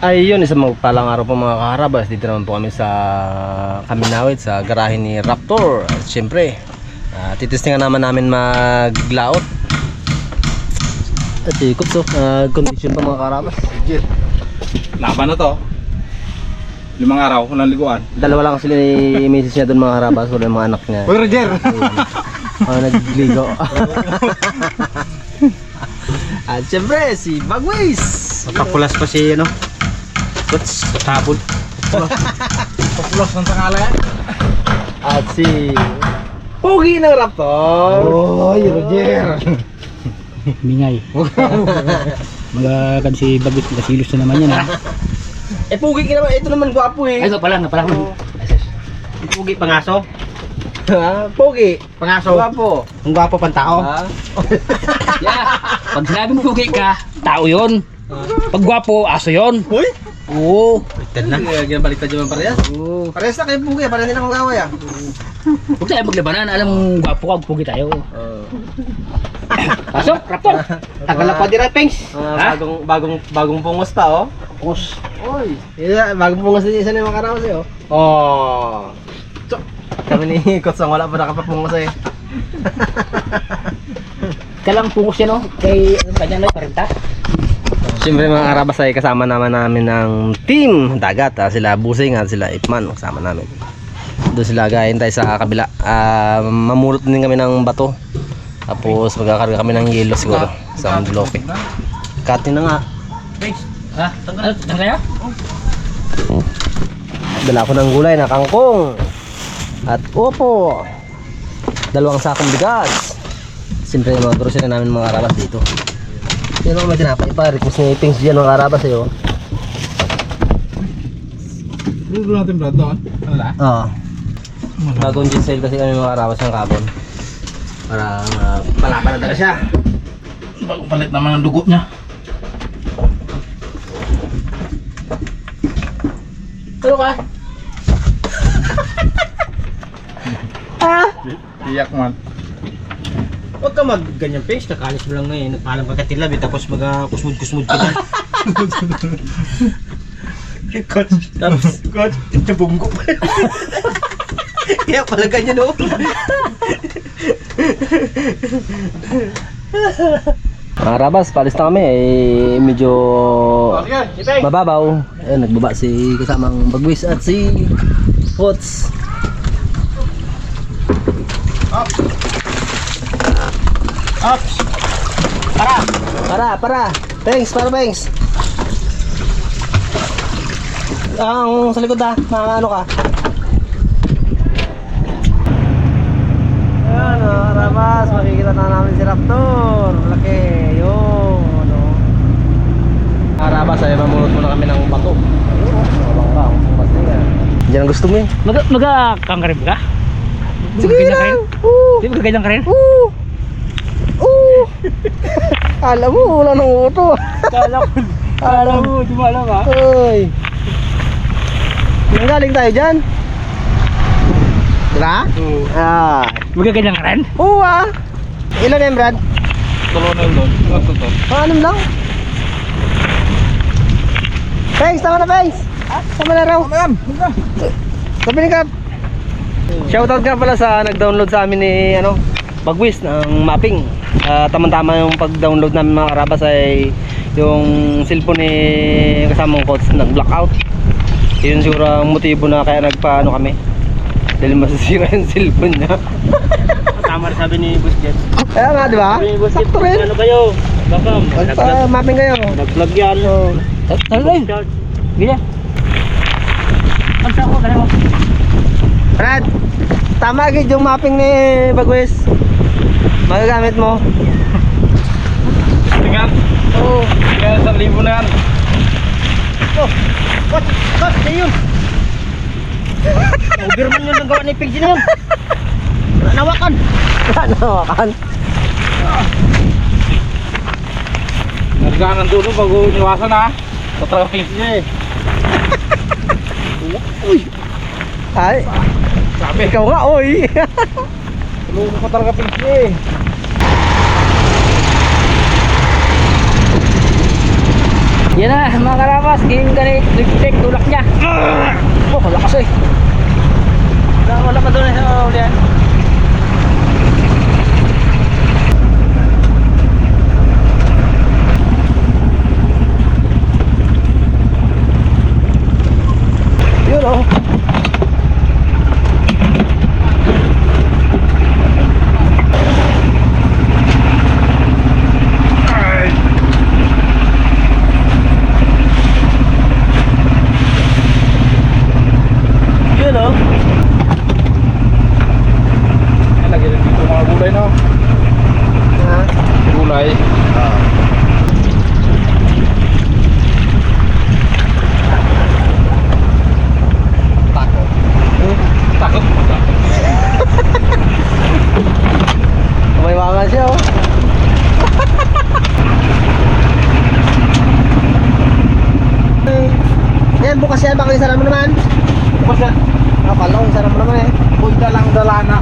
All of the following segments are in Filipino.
Ayun, isang magpalang araw po mga kaharabas. Dito naman po kami sa Kaminawit, sa garahe ni Raptor. At syempre, titistingan namin maglaot. At ikot so, condition pa mga kaharabas. Legit. Laban na to. 5 araw, walang liguan. Dalawa lang sila ni misis niya doon mga kaharabas. Wala yung mga anak niya. Hoy Roger! Nagligo. At syempre, si Bagways. Nakapulas pa si ano. What's tabon? Papulos ng sangala yan. At si Pogi ng Raptor. Hoy Roger! Mingay. Mga kan si Bagus nasilos na naman yan ha. Pogi ka naman. Ito naman gwapo eh. Ay, nga pala. Pugi pangaso. Pogi. Pangaso. Gwapo. Ang gwapo pang tao. Yeah. Pag sinabi mo pugi ka, tao yun. Pag gwapo, aso yun. Uy. Oo. Baliktad na. Ginabaliktad yung parehas. Oo. Parehas na kayo Pogi. Parehas din akong gaway Huwag tayo maglabanan. Alam mong gwapo ka, pugi tayo. Pasok, Raptor. Tagal na pa di Pengs. Bagong pungos ta oh. Pungos. Oy. Bagong pungos din isa na yung makarawas eh oh. Oh. Kami ni Kotsong wala pa nakapapungos eh. Kalang pungos yan oh. Kay kanya na 40. Siyempre mga karabas ay kasama namin ng team dagat. Sila Busing at sila Ipman kasama namin. Doon sila gahintay sa kabila. Mamulot din kami ng bato. Tapos magkakarga kami ng yelo siguro sa bloke. Cutting na nga. Ha? Ano kaya? Dala ko ng gulay na kangkong. At opo. 2 sakong bigas. Siyempre mga grocery namin mga karabas dito. Yan ang may tinapay pa. Request ni Pings dyan mga karabas eh oh. Lulo natin Brad doon. Ano na? Oo. Bagong gin sale kasi kami mga karabas ng kabon. Para palaban na talaga siya. Bagong palit naman ang dugo niya. Ano ka? Iyak man. Huwag ka mag-ganyan Pengs. Kakalis mo lang ngayon. Nagpaalam ka katilabi tapos mag-kusmud-kusmud ka dyan. Tapos, nabunggo pa. Kaya pala ganyan o. Mga karabas, palis na kami medyo mababaw. Ayun, nagbaba si kasamang Bagwis at si Pots. Ups! Para. Thanks, Pengs. Ang sa likod ano ka? Ayan, mga karabas, makikita na namin si Raptor. Malaki, yung ano. Karabas, ay mamulot muna kami ng bato. Ayun, basta yan. Diyan ang gusto mo eh. Mag-kangkarin ka? Sige na! Di ba ganyan ka rin? Alam mo, wala nang uto. Kala mo, di mo alam ha? Uy. Galing tayo dyan. Diba? Magaganyan ka rin? Oo Ilan na yun, Brad? Tulo na yun doon. Anong lang? Pengs, tama na Pengs! Tama na raw. Sabi ni Kap. Shoutout nga pala sa nag-download sa amin ni Bagwis ng mapping. Tama-tama yung pag-download namin mga karabas ay yung cellphone ni kasamang coach nag-blackout. Yun siguro ang motibo na kaya nagpaano kami. Dahil masisira yung cellphone niya. Tama rin sabi ni Boss Jet. Kaya nga diba? Sakto rin. Ano kayo? Bakam. Mapping kayo. Nag-vlog yan. Ano rin? Gila. Ang sako ka mo. Brad, tama agad yung mapping ni Bagwis. Magagamit mo. Tingnan. Oo. Kaya 1,000 na yan. What? Yun? Uberman yun ang gawa ni Piggy na yun. Nawakan. Nawakan. Nargaan ng dulo bago iniwasan ha. Sa traffic niya eh. Uy. Ay. Sabi. Ikaw nga, oy. Tulungan ko talaga pinsi eh. Yan na mga karapas, game ganit, reflect, tulak niya. Oh, lakas eh. Wala pa doon sa ulian. Yun oh. Yun oh. Lagi rin dito mga gulay no. Ha? Gulay. Tako. Tako. May wangan siya oh. Yan, bukas yan. Baka isara mo naman. Bukas yan. Akala ko isara mo naman eh. Uy, dalang-dala na.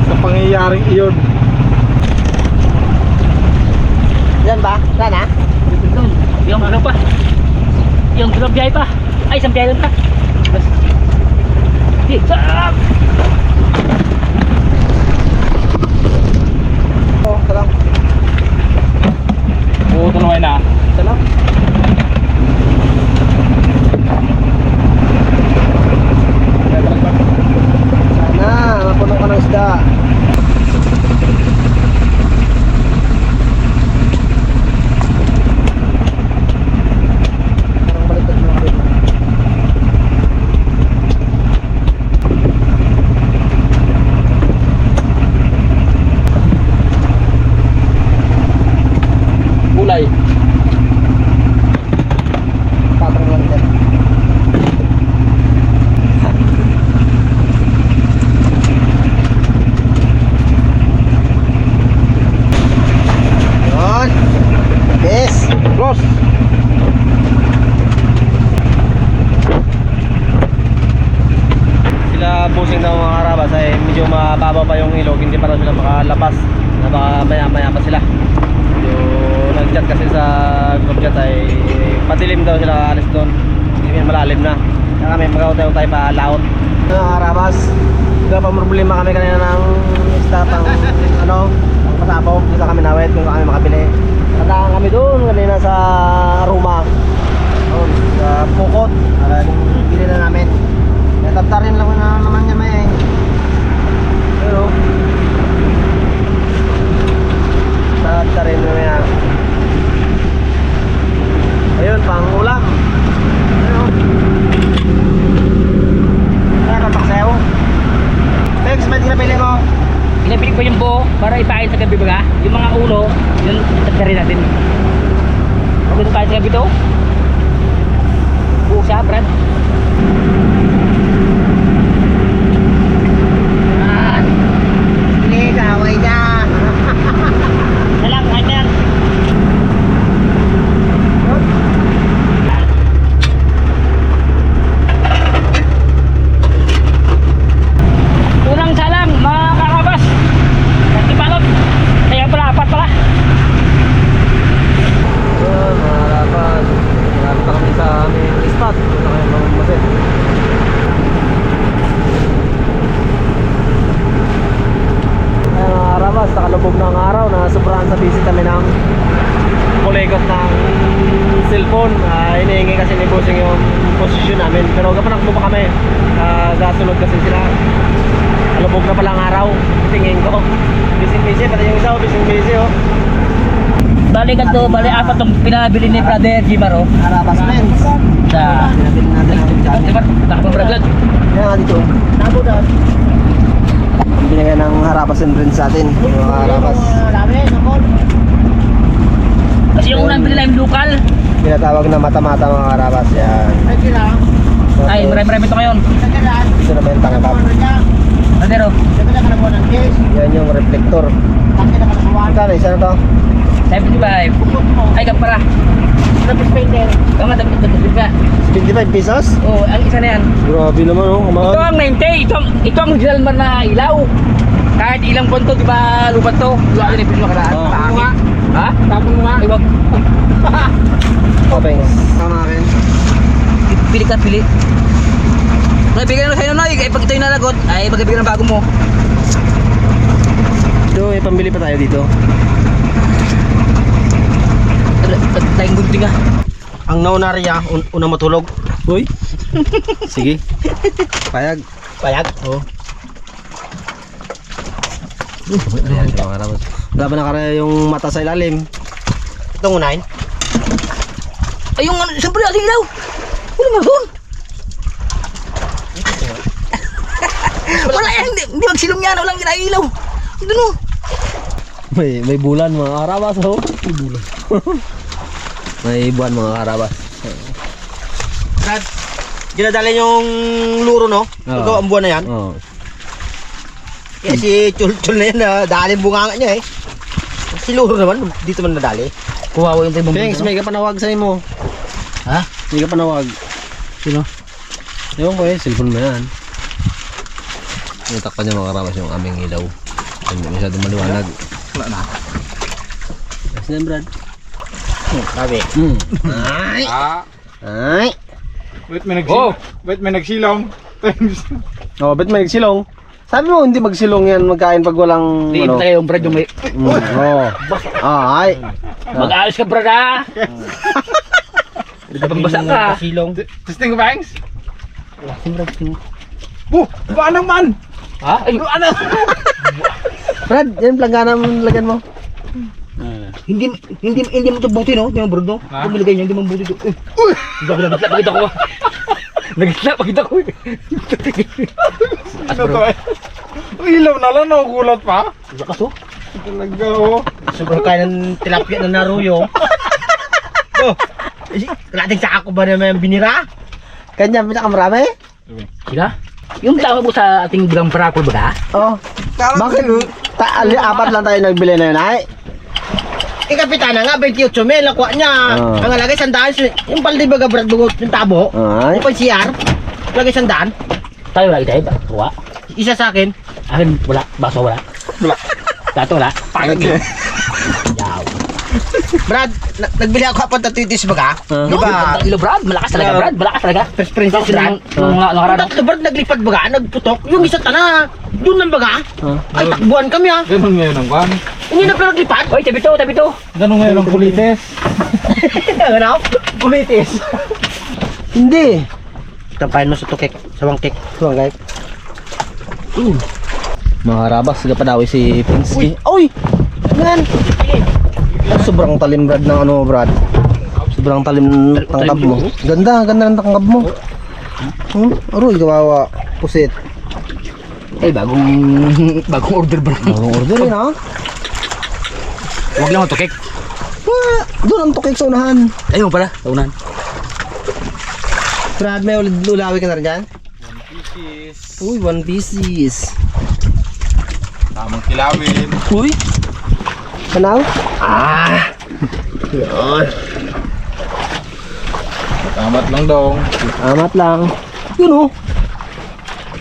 Sa pangyayaring iyon. Yan ba? Yan ha? Doon, yung ano pa. Yung dalawang biyahe pa. Ay, isang biyahe lang pa. Sige, sarap! Oo, salam. Puto naman na. Salam. Sana, mapuno ka ng isda. Parang baliktad mo rin. Gulay. Patrong lang din. Yun. Yes. Close. Sila busing daw mga karabas ay medyo mababa pa yung ilog, hindi pa daw sila makalabas na baka maya pa sila. Medyo nag-chat kasi sa group chat ay patilim daw sila alis doon, hindi malalim na, kaya kami mag-utay pa laot. Mga karabas, problema kami kanina ng isda pang ano, pang pasabaw, dito kami nawet kung kami makabili. Natahan kami doon kanina sa Ruma, doon, sa Pukot, bili na namin. Tataptarin lang na naman niya may pero tataptarin na niya. Ayun, pang ulam. Ayun. Kaya kapaksayaw. Bex, ba't kinapili mo? Pinapili ko yung buo para ipain sa gabi baga. Yung mga ulo, yun tagdarin natin. Huwag ito kain sa gabi to. Buo siya, Brad. Hindi, kaway niya. Nalang, kain na yan. Unang salang, mga karabas. Pagkibalot. Kaya pala, apat pala. Ayun, mga karabas. Narita kami sa aming spot. Punta kami mamumasin. Ayun mga karabas, nakalubog ng araw na sobrahan sa busy kami ng kulikot ng cellphone. Hinihingi kasi ni Bossing yung posisyon namin, pero kapanakbo pa kami. Gasunod kasi sila. Kalubog na palang araw, tingin ko. Busy, pati yung isa, busy oh. Balik ka to, balik apat itong pinabili ni Brother Jimar, oh. Karabas Men's. Sa... Pinabili natin ang channel. Diba? Nakapag-vlog. Kaya nga dito. Nabo daw. Binigyan ng Harabas and Friends sa atin. Yung mga Harabas. Kasi yung unang bili namin lokal. Pinatawag na mata-mata mga Harabas. Yan. Ay, marami-marami ito ngayon. Ito naman yung tangkap. Brother, oh. Yan yung reflector. Magkano? Isa na to? 75. Ay, kapara. Tama, dapat ito ka. 25 pesos? Oh, ang isa na yan. Grabe naman oh. Ito ang 90. Ito ang original man na ilaw. Kahit ilang buwan to, di ba lubat to? Lubat rin yung pinakalaan. Oo. Pangit. Ha? Tapon mo nga. Ay, wag. Oh, Pengs. Tama namin. Pili ka, pili. Bigyan na sa'yo na, pag ito yung nalagot, ay magbibigyan ng bago mo. Ito, may pambili pa tayo dito. Tayong gunting ah. Ang naunarya, unang matulog. Uy. Sige. Payag. Payag? Oo. Ayan, wala ba nakaraya yung mata sa ilalim? Itong unahin. Ay, yung siyempre ating ilaw. Wala nga doon. Wala yan, hindi magsilong yan, walang ilaw. Doon o. May bulan mga karabas, oh. May bulan. May buwan mga karabas. Brad, ginadala yung luro, no? Oo. Ito ang buwan na yan. Oh. Kaya si Chul-Chul na yan, dali ang bunganga niya eh. Si luro naman, dito man nadali. Kuwawa yung tayo bumili. Pengs, may kapanawag sa'yo mo. Ha? May kapanawag. Sino? Ewan ko eh, cellphone mo yan. Itakpan niya mga karabas yung aming ilaw. Hindi masyadong maliwanag. Wala na. Yes na, Brad. Sabi. Ay! Ah, Ay! wait may nagsilong. Wait may nagsilong. Thanks. Oh, ba't may nagsilong? Sabi mo hindi magsilong yan magkain pag walang Hindi ano. tayo yung Brad yung may... Oh. Ay. Mag-aayos ka Brad ah! Hindi ka pambasa ka. Silong. Testing ko bangs. Si Brad, sino? Ba naman? Ha? Ay, ano? Brad, yan planggana mo lagyan mo. Hindi mo ito buti no? Hindi mo Brad no? Ha? Kung nilagay niya, hindi mo buti ito. Nagitla pakita ko. Nagitla pakita ko. Ano to eh? Ang ilaw na lang, nakukulat pa. Lakas oh. Talaga oh. Sobrang kaya ng tilapia na naruyo. Oh, kalating sa ako ba naman binira? Kanya pinakamarami? Sila? Yung tawag mo sa ating bilang parapol ba? Oh. Bakit? Apat lang tayo nagbili na yun ay. Kapitana nga, 28 may lakwa niya. Ah. Ang lagay sandaan, yung paldi baga Brad bugot yung tabo. Ay. Yung CR, lagay sandaan. Tayo lagi tayo ba? Kuha. Isa sa akin. Akin wala. Baso wala. Wala. Tato wala. Pangit eh. Yaw. Brad, nagbili ako apat na titis baga. Ah. Di ba? Ilo Brad. Malakas talaga Brad. Malakas talaga. First princess Brad. Nung Yung nakaraan. tatlo Brad naglipad baga, nagputok. Yung isa tana, doon lang baga. Ah. Ay, takbuhan kami ah. Ganun ngayon ang kwan. Hindi na pala naglipad. Oy, tabi to. Ganun ngayon ang kulites. Ano? Kulitis. Hindi. Tampahin mo sa tukik, sa wangkik. Tuwang guys. Mga karabas, gapadawi si Pinsky. Uy! Yan! Sobrang talim Brad ng ano Brad. Sobrang talim ng tangkab mo. Ganda ng tangkab mo. Aroy, kawawa. Pusit. Ay, bagong order Brad. Bagong order yun ha. Huwag lang matukik. Doon ang tukik sa unahan. Ayun pala, sa unahan. Brad, may ulawi ka na rin dyan? Uy, 1 pieces. Tamang kilawin. Uy! Kanaw? Ah! Yun. Tamat lang dong. Amat lang. Yun oh.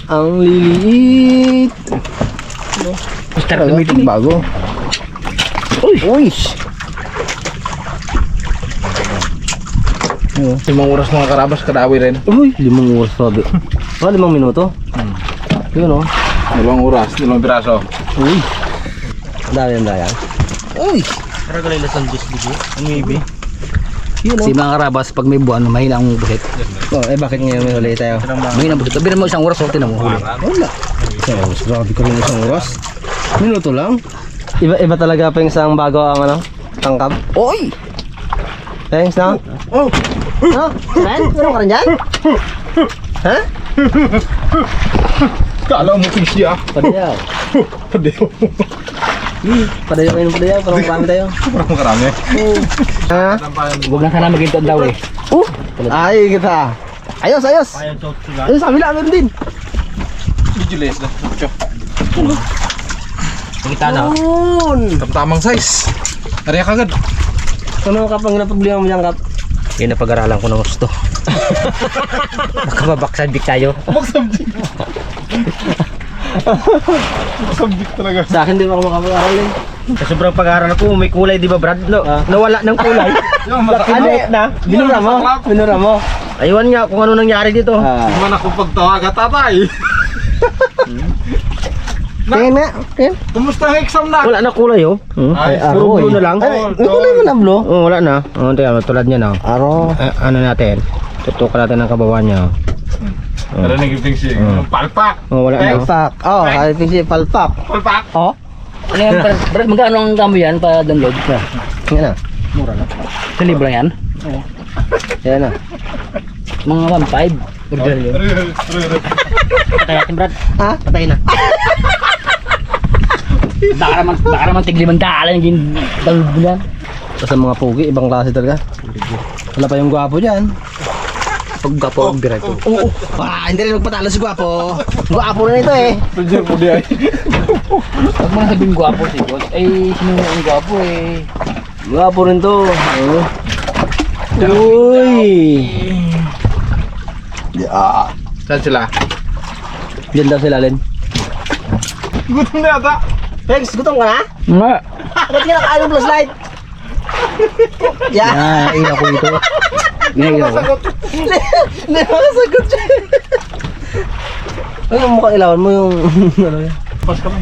Ang liliit. Start na meeting. Bago. Uy! Uy! 5 oras mga karabas, kadawi rin. Uy! 5 oras sabi. 5 minuto. Yun oh. 2 oras, 2 piraso. Uy! Dami ang daya. Uy! Para galay lasang juice dito. Maybe. Yun Si oh. mga karabas, pag may buwan, mahina ang busit. Oh, eh bakit ngayon may huli tayo? Mahina ang busit. Sabihin mo isang oras, so tinan mo huli. Wala. So, grabe ko rin isang oras. Minuto lang. Iba talaga pa yung isang bago ang ano, tangkab. Oy! Thanks na. Oh! Ha? Friend? Meron ka rin dyan? Ha? Kala mo fish ah. Padayaw. Padayo. Padayaw kayo ng padayaw. Parang marami tayo. Sobrang karami. Ha? Huwag na sana maging daw eh. Ay, kita. Ayos, ayos. Ayaw to sila. Ayos, sa kabila, meron din. Medyo less na. Nakita na. Yun. Tamang size. Ariya kagad. Ano ka pang napaglihan mo dyan, Kap? Yun na pag-aralan ko ng gusto. Baka mabaksadik tayo. Masambit talaga. Sa akin din ako makapag-aral eh. Sa sobrang pag-aaral na po, may kulay, di ba Brad? No, nawala ng kulay. Yung matakot. Ano na? Binura mo? Binura mo? Aywan nga kung ano nangyari dito. Hindi man ako pagtawaga tatay. Tingin nga. Tingin. Kumusta ang exam na? Wala na kulay oh. Ay, Puro blue na lang. Ay, may kulay mo na blue. Oh, wala na. Oh, tingnan mo, tulad niya na. Aro. Ano natin? Tutukan natin ang kabawan niya. Pero nag-ibig siya. Yung palpak. Oh, wala na. Palpak. Oh, kalipin siya palpak. Palpak. Oh. Ano yan, Brad, magkano ang damo yan para download? Tingin na. Mura na. Sa libro yan? Yan na. Mga 1.5. Original yun. Patay natin, Brad. Ha? Patay na. Baka naman tig-500 yung download mo yan. Sa mga pugi, ibang klase talaga. Wala pa yung gwapo dyan. Pag-gapo ang biray ko. Oo. Ah, hindi rin magpatalo si gwapo. Gwapo na ito eh. Pwede po di ay. Huwag mo na sabihin gwapo si Diyos. Ay, sino ang gwapo eh. Gwapo rin to. Oh. Uy. Saan sila? Diyan daw sila, Len. Gutom na yata. Pegs, gutom ka na? Nga. Ba't ka nakaano flashlight? Yeah. Ina ko ito. Ina ko. Hindi makasagot siya. Ano yung mukhang ilawan mo yung ano yan? Pas kami.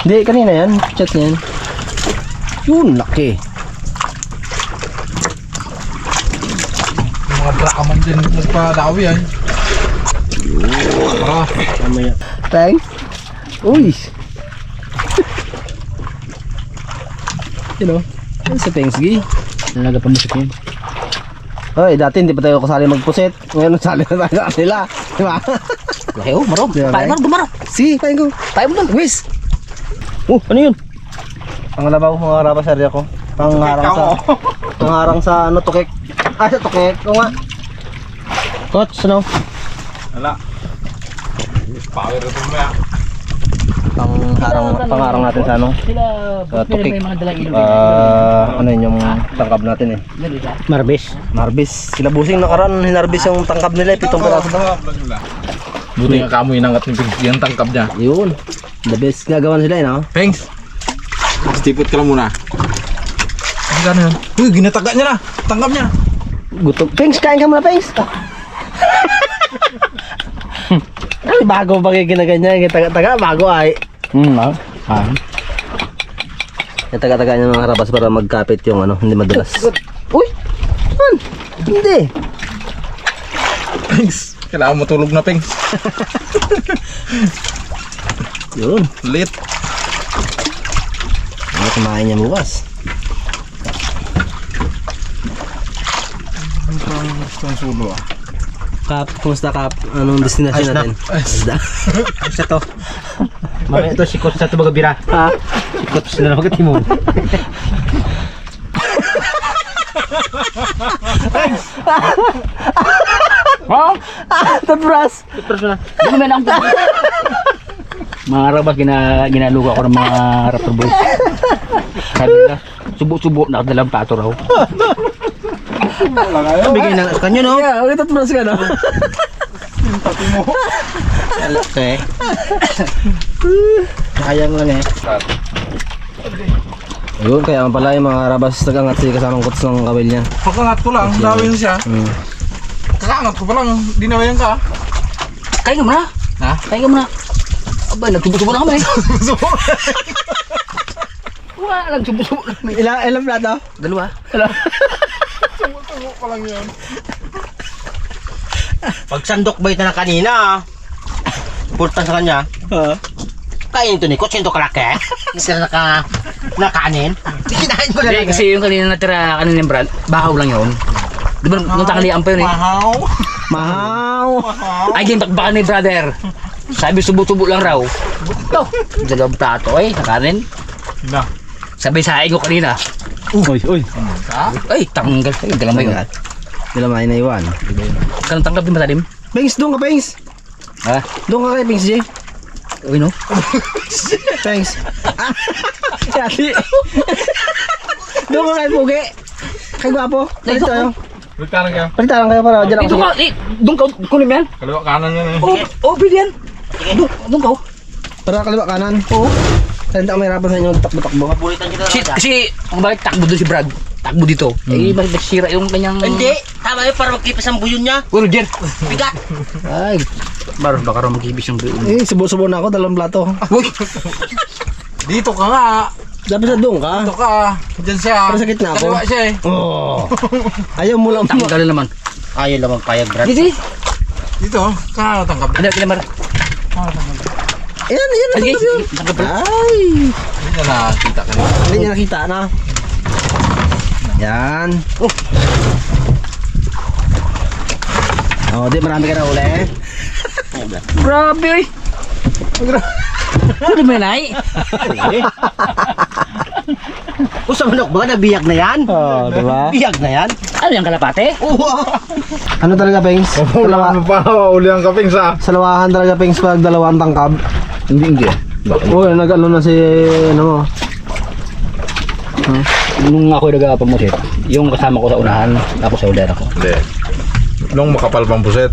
Hindi, kanina yan. Chat niya yan. Yun, laki. Mga drakaman din magpadawi ay. Ah, Mamaya. Thanks. Uy. You know, yan sa Pengsgi. Nalaga pa musik yun. Hoy, dati hindi pa tayo kasali magpuset. Ngayon sali na tayo sa kanila. Di ba? Laki oh, marong. Di ba, Paano Ray? dumaro? Si, kain ko. Tayo mo doon. Whiz! Ano yun? Pangalabaw, pangarap sa area ko. Pangharang sa ano, tukek. Ah, sa tukek. Oo nga. Coach, ano? wala. Power ito mo yan. Pangharang natin sa ano? Sila, tukik. may mga dalang ilog. Ano yun yung tangkab natin eh. Marbis. Marbis. Sila busing nakaraan, hinarbis yung tangkab nila eh. 7 peraso daw. Buti nga kamo inangat ni Pengs. Yan tangkab niya. Yun. The best gagawan sila eh, no? Pengs! Stipot ka lang muna. Ang gano'n yan? Uy, ginataga niya na! Tangkab niya! Gutom. Pengs, kain ka muna, Pengs. Ay, bago pa kayo ginaganyan. Taga-taga, bago ay. Yung taga-taga niya mga harabas para magkapit yung ano, hindi madulas. Uy! Man! Hindi! Pengs! Kailangan mo tulog na, Pengs. Yun. Lit. Ano kumain niya bukas? Ang sulo ah. Kap, kumusta Kap? Anong destination natin? Isda. Isa to. Mamaya ito, sikot sa ito bagabira. Ha? Sikot sa na magatimon. Oh! Tadbras! Hindi mo na akong mga rabas, ginaluga ko ng mga raptor boys. Sabi nila, subo-subo, nakadalang plato raw. Bigyan na kanyo no? Yeah, ulit tadbras ka no? Okay. Sayang lang eh. Yun, kaya pala yung mga harabas nagangat si kasamang kots ng kawil niya. Pagkangat ko lang, dawin siya. Kakaangat ko pa lang, dinawayan ka. Kain ka muna. Ha? Kain ka muna. Aba, nagsubo-subo na kami. Wala, nagsubo-subo na kami. Ilang plato? Dalawa. Sumo pa lang yun. Pag sandok ba ito na kanina, pultan sa kanya, kain ito ni Coach, ito kalaki. Hindi sila nakanin. Kinain ko na Hindi, lang. kasi yung kanina natira kanina yung brand, bahaw lang yun. Di ba, nung tanghalian pa yun eh. Mahaw. Mahaw! Ay, din, bakbakan ni brother. Sabi, subo-subo lang raw. Ito, dalawang plato eh, nakanin. Na. Sabi sa ko kanina. Uy! Ay, tanggal. Ay, dalam ba yun? Nilamay na iwan. Kanang tanggap din ba talim? Pengs, doon ka Pengs! Ha? Doon ka kay Pengs J. Uy, no? Pengs. Yati. Doon ka kay Pugi. Kay Gwapo. Palit tayo. Balik ka lang kayo. Palit tayo kayo para dyan ako Dito sige. ka, doon ka, kunin mo yan. Kaliwa kanan yan eh. Oh, pwede yan. Doon ka oh. Para kaliwa kanan. Oo. Kaya hindi ako mahirapan sa inyo takbo-takbo. Bulitan kita na Kasi, ang bakit takbo doon si Brad? Takbo dito. Eh, bakit nagsira yung kanyang... Hindi, tama yun para magkipis ang buyon niya. Uy, Roger. Bigat. Ay, baka raw mag-ibis yung buo. Eh, subo-subo na ako, 2 plato. Uy, Dito ka nga. Dapat sa doon ka. Dito ka. Diyan siya. Para sakit na ako. Kaliwa siya eh. Oh. Ayaw mo lang. tanggal naman. Ayaw lang magpayag, Brad. Dito, Dito. Saan natangkap? ano, kinamar. Ayan, ayan. Sige, Natangkap yun. tanggal pala. Ay. Hindi niya nakita ka nila. Hindi niya nakita na. Yan. Oh, di marami ka na uli. Grabe, uy. Ano mo nai? O sa manok ba? Nabiyag na yan? Oh, di ba? Biyag na yan? Ano yung kalapate? Oo. Ano talaga, Pengs? Wala pa. Uli ang kaping sa. Salawahan talaga, Pengs, pag 2 tangkab. Hindi. Uy, nag-ano na si, ano mo. Nung ako nagpamusit, yung kasama ko sa unahan, tapos sa ulan ako. Hindi. Nung makapal pang puset.